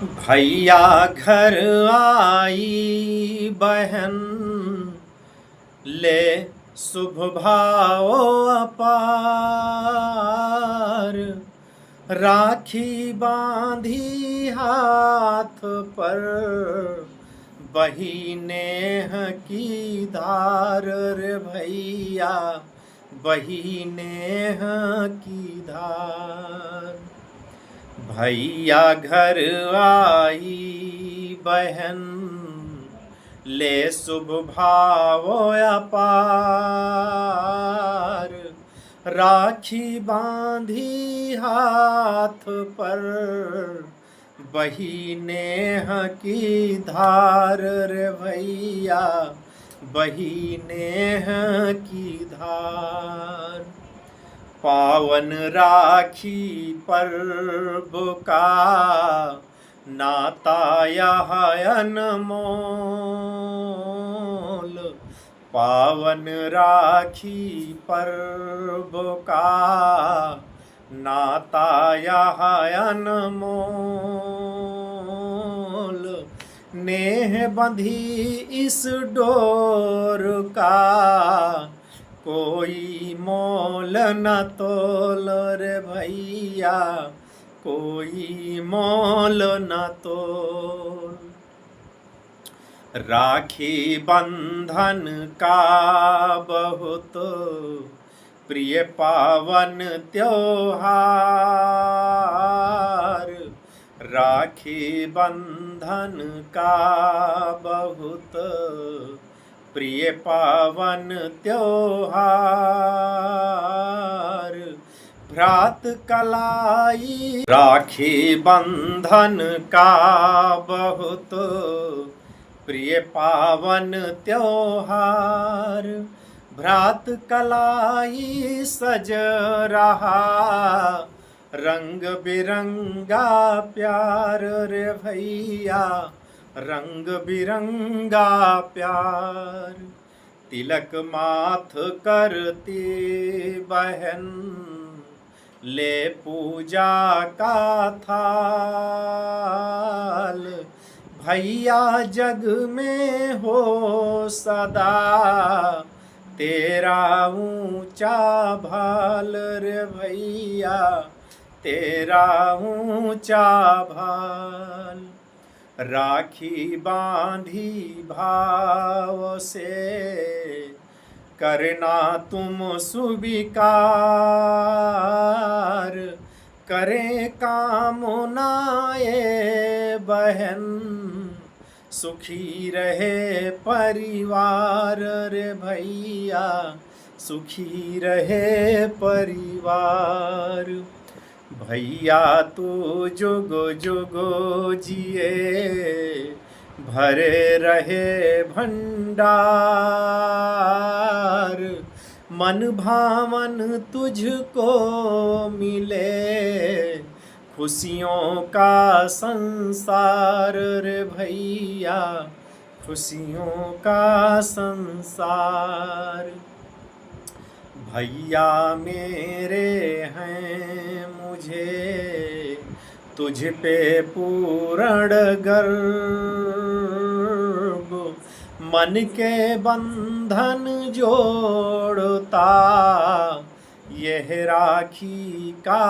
भैया घर आई बहन ले शुभ भाव अपार। राखी बांधी हाथ पर बही नेह की धार रे भैया बही नेह की धार। भैया घर आई बहन ले शुभ भाव अपार। राखी बांधी हाथ पर बही नेह की धार रे भैया बही नेह की धार। पावन राखी पर्व का नाता यह अनमोल। पावन राखी पर्व का नाता यह अनमोल। नेह बंधी इस डोर का कोई मोल न तोल रे भैया कोई मोल न तोल। राखी बंधन का बहुत प्रिय पावन त्योहार। राखी बंधन का बहुत प्रिय पावन त्योहार। भ्रात कलाई राखी बंधन का बहुत प्रिय पावन त्योहार। भ्रात कलाई सज रहा रंग बिरंगा प्यार रे भैया रंग बिरंगा प्यार। तिलक माथ करती बहन ले पूजा का थाल। भैया जग में हो सदा तेरा ऊंचा भाल रे भैया तेरा ऊंचा भाल। राखी बांधी भाव से करना तुम स्वीकार। करें कामनाए बहन सुखी रहे परिवार रे भैया सुखी रहे परिवार। भैया तू जुगो जुगो जिए भरे रहे भंडार। मन भावन तुझको मिले खुशियों का संसार रे भैया खुशियों का संसार। भैया मेरे हैं मुझे तुझ पे पूर्ण गर्व। मन के बंधन जोड़ता यह राखी का